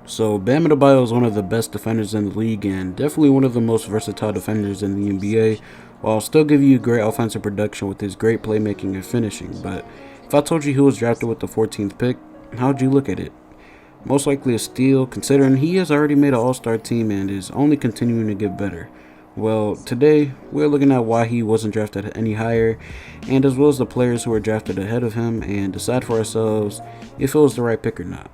So Bam Adebayo is one of the best defenders in the league and definitely one of the most versatile defenders in the NBA, while still giving you great offensive production with his great playmaking and finishing. But if I told you he was drafted with the 14th pick, how would you look at it? Most likely a steal, considering he has already made an all-star team and is only continuing to get better. Well, today we're looking at why he wasn't drafted any higher, and as well as the players who were drafted ahead of him, and decide for ourselves if it was the right pick or not.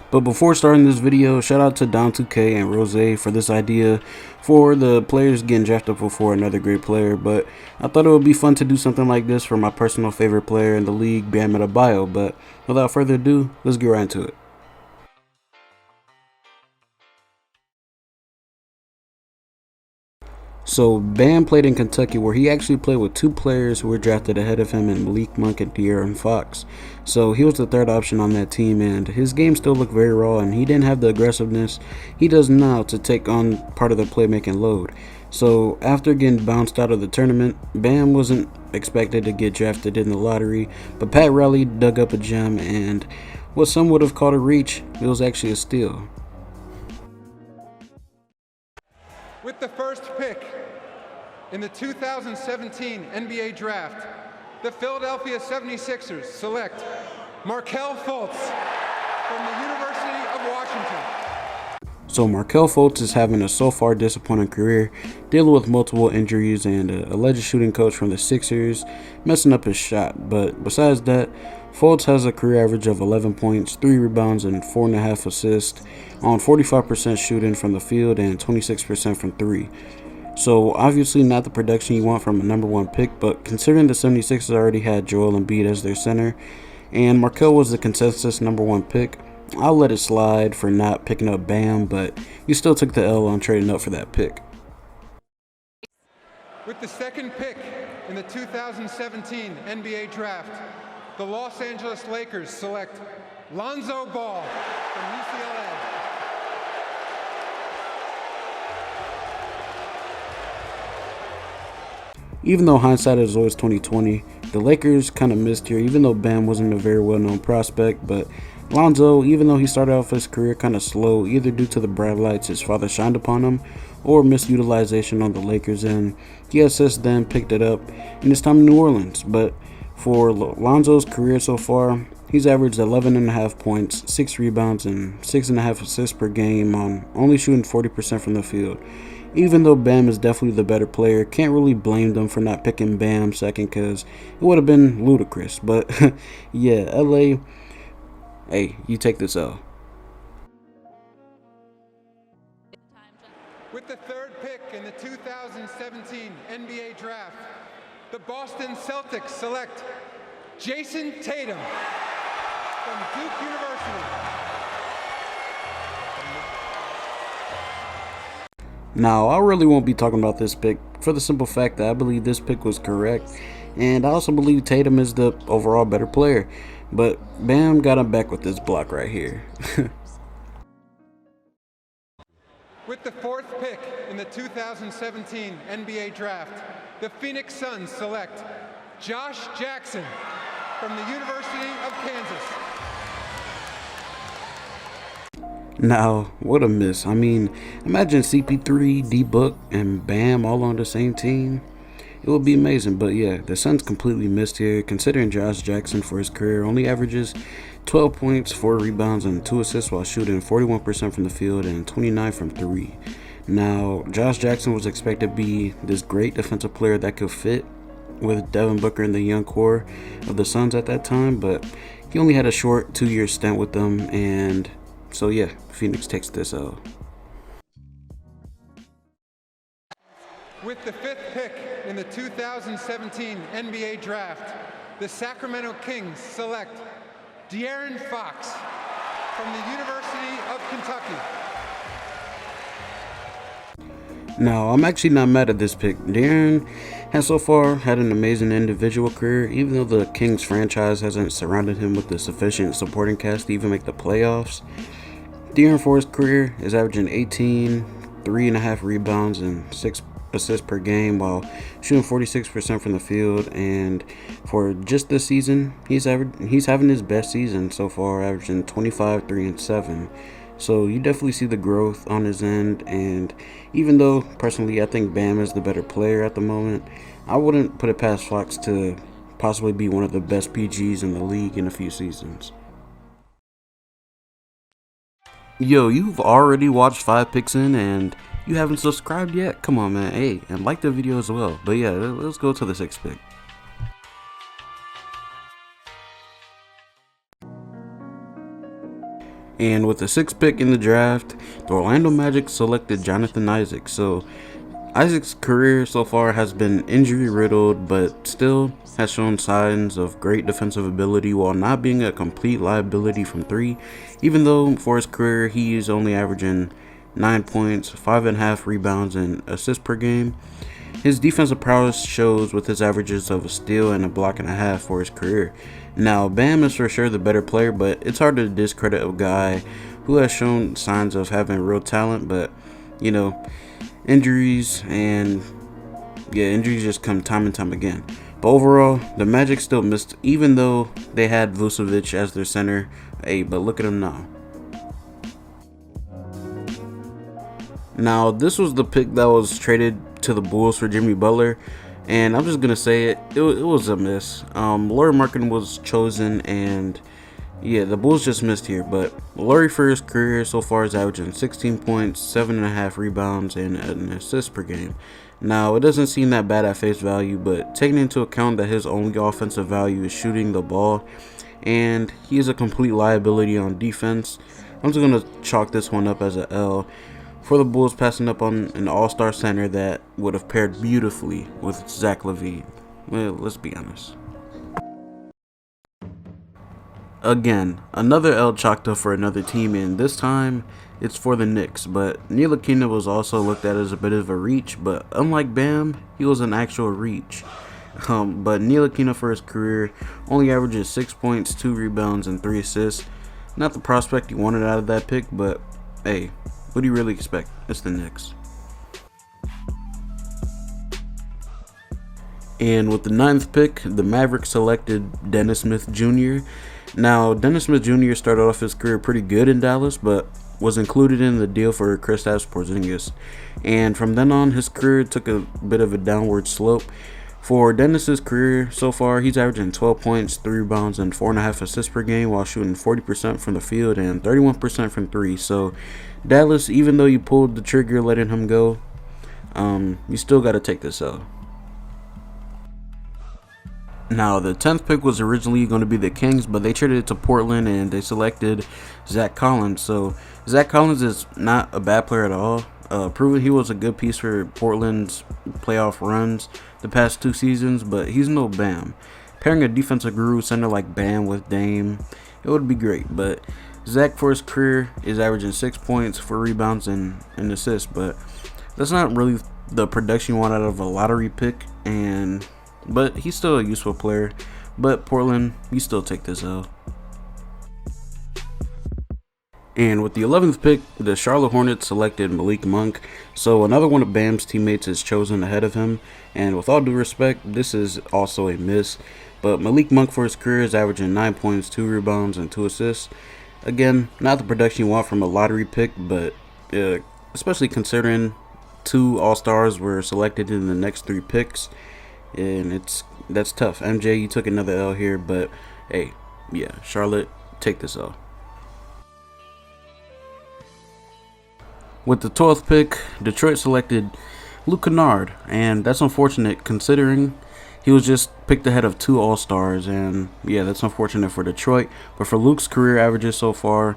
But before starting this video, shout out to Don2K and Rose for this idea for the players getting drafted before another great player. But I thought it would be fun to do something like this for my personal favorite player in the league, Bam Adebayo. But without further ado, let's get right into it. So Bam played in Kentucky, where he actually played with two players who were drafted ahead of him in Malik Monk and De'Aaron Fox. So he was the third option on that team, and his game still looked very raw, and he didn't have the aggressiveness he does now to take on part of the playmaking load. So after getting bounced out of the tournament, Bam wasn't expected to get drafted in the lottery, but Pat Riley dug up a gem, and what some would have called a reach, it was actually a steal. With the first pick in the 2017 NBA Draft, the Philadelphia 76ers select Markelle Fultz from the University of Washington. So Markelle Fultz is having a so far disappointing career, dealing with multiple injuries and an alleged shooting coach from the Sixers messing up his shot. But besides that, Fultz has a career average of 11 points, 3 rebounds, and 4.5 assists on 45% shooting from the field and 26% from 3. So obviously not the production you want from a number 1 pick, but considering the 76ers already had Joel Embiid as their center, and Markelle was the consensus number 1 pick, I'll let it slide for not picking up Bam, but you still took the L on trading up for that pick. With the second pick in the 2017 NBA Draft, the Los Angeles Lakers select Lonzo Ball from UCLA. Even though hindsight is always 20/20, the Lakers kind of missed here, even though Bam wasn't a very well-known prospect. But Lonzo, even though he started off his career kind of slow, either due to the bright lights his father shined upon him or misutilization on the Lakers end, he has since then picked it up in his time in New Orleans. But for Lonzo's career so far, he's averaged 11.5 points, 6 rebounds, and 6.5 assists per game on only shooting 40% from the field. Even though Bam is definitely the better player, can't really blame them for not picking Bam second, because it would have been ludicrous. But yeah, LA, hey, you take this L. With the third pick in the 2017 NBA Draft, the Boston Celtics select Jayson Tatum from Duke University. Now, I really won't be talking about this pick for the simple fact that I believe this pick was correct, and I also believe Tatum is the overall better player. But Bam got him back with this block right here. With the fourth pick in the 2017 NBA Draft, the Phoenix Suns select Josh Jackson from the University of Kansas. Now, what a miss. I mean, imagine CP3, D-Book, and Bam all on the same team. It would be amazing, but yeah, the Suns completely missed here, considering Josh Jackson for his career only averages 12 points, 4 rebounds, and 2 assists while shooting 41% from the field and 29 from 3. Now, Josh Jackson was expected to be this great defensive player that could fit with Devin Booker and the young core of the Suns at that time, but he only had a short 2-year stint with them, and so yeah, Phoenix takes this L. With the fifth pick in the 2017 NBA Draft, the Sacramento Kings select De'Aaron Fox from the University of Kentucky. Now, I'm actually not mad at this pick. De'Aaron has so far had an amazing individual career, even though the Kings franchise hasn't surrounded him with the sufficient supporting cast to even make the playoffs. De'Aaron for his career is averaging 18, 3.5 rebounds, and assists per game while shooting 46% from the field. And for just this season, he's having his best season so far, averaging 25, 3, and 7. So you definitely see the growth on his end. And even though personally I think Bam is the better player at the moment, I wouldn't put it past Fox to possibly be one of the best PGs in the league in a few seasons. Yo, you've already watched 5 picks in and you haven't subscribed yet? Come on, man. Hey, and like the video as well. But yeah, let's go to the 6th pick. And with the 6th pick in the draft, the Orlando Magic selected Jonathan Isaac. So Isaac's career so far has been injury riddled, but still has shown signs of great defensive ability while not being a complete liability from 3, even though for his career he is only averaging 9 points, 5.5 rebounds, and assists per game. His defensive prowess shows with his averages of a steal and a block and a half for his career. Now, Bam is for sure the better player, but it's hard to discredit a guy who has shown signs of having real talent, but, you know, injuries just come time and time again. But overall, the Magic still missed, even though they had Vucevic as their center. Hey, but look at him now. Now, this was the pick that was traded to the Bulls for Jimmy Butler, and I'm just gonna say it was a miss. Lauri Markkanen was chosen, and yeah, the Bulls just missed here. But Lauri for his career so far is averaging 16 points, 7.5 rebounds, and an assist per game. Now, it doesn't seem that bad at face value, but taking into account that his only offensive value is shooting the ball, and he is a complete liability on defense, I'm just gonna chalk this one up as an L for the Bulls, passing up on an all-star center that would have paired beautifully with Zach LaVine. Well, let's be honest. Again, another L chalked up for another team, and this time it's for the Knicks. But Nehemiah Kingdom was also looked at as a bit of a reach, but unlike Bam, he was an actual reach. But Nehemiah Kingdom for his career only averages 6 points, 2 rebounds, and 3 assists. Not the prospect you wanted out of that pick, but hey, what do you really expect? It's the Knicks. And with the 9th pick, the Mavericks selected Dennis Smith Jr. Now, Dennis Smith Jr. started off his career pretty good in Dallas, but was included in the deal for Kristaps Porzingis. And from then on, his career took a bit of a downward slope. For Dennis's career so far, he's averaging 12 points, 3 rebounds, and 4.5 assists per game while shooting 40% from the field and 31% from 3. So, Dallas, even though you pulled the trigger letting him go, you still got to take this L. Now, the 10th pick was originally going to be the Kings, but they traded it to Portland and they selected Zach Collins. So, Zach Collins is not a bad player at all. Proving he was a good piece for Portland's playoff runs the past 2 seasons, but he's no Bam. Pairing a defensive guru center like Bam with Dame, it would be great, but Zach for his career is averaging 6 points, 4 rebounds, and an assist, but that's not really the production you want out of a lottery pick, but he's still a useful player. But Portland, you still take this L. And with the 11th pick, the Charlotte Hornets selected Malik Monk. So another one of Bam's teammates is chosen ahead of him. And with all due respect, this is also a miss. But Malik Monk for his career is averaging 9 points, 2 rebounds, and 2 assists. Again, not the production you want from a lottery pick, but especially considering 2 All-Stars were selected in the next 3 picks. And that's tough. MJ, you took another L here, but hey, yeah, Charlotte, take this L. With the 12th pick, Detroit selected Luke Kennard, and that's unfortunate considering he was just picked ahead of 2 All-Stars, and yeah, that's unfortunate for Detroit. But for Luke's career averages so far,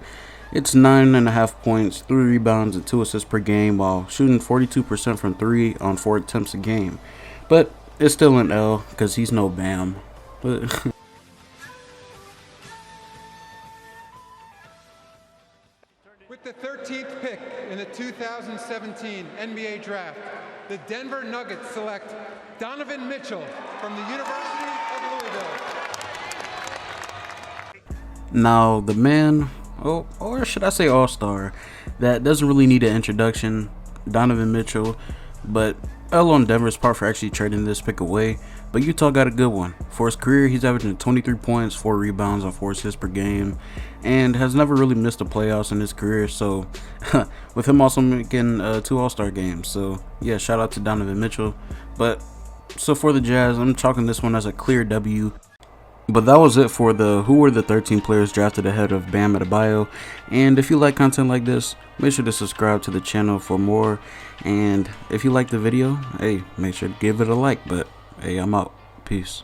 it's 9.5 points, 3 rebounds, and 2 assists per game while shooting 42% from 3 on 4 attempts a game. But it's still an L because he's no Bam. With the 13th pick in the 2017 NBA Draft, the Denver Nuggets select Donovan Mitchell from the University of Louisville. Now, the man, or should I say all-star, that doesn't really need an introduction, Donovan Mitchell, but L on Denver's part for actually trading this pick away, but Utah got a good one. For his career, he's averaging 23 points, 4 rebounds, and 4 assists per game, and has never really missed the playoffs in his career, so with him also making 2 All-Star games. So yeah, shout out to Donovan Mitchell. But so for the Jazz, I'm chalking this one as a clear W. But that was it for who were the 13 players drafted ahead of Bam Adebayo. And if you like content like this, make sure to subscribe to the channel for more. And if you like the video, hey, make sure to give it a like. But hey, I'm out. Peace.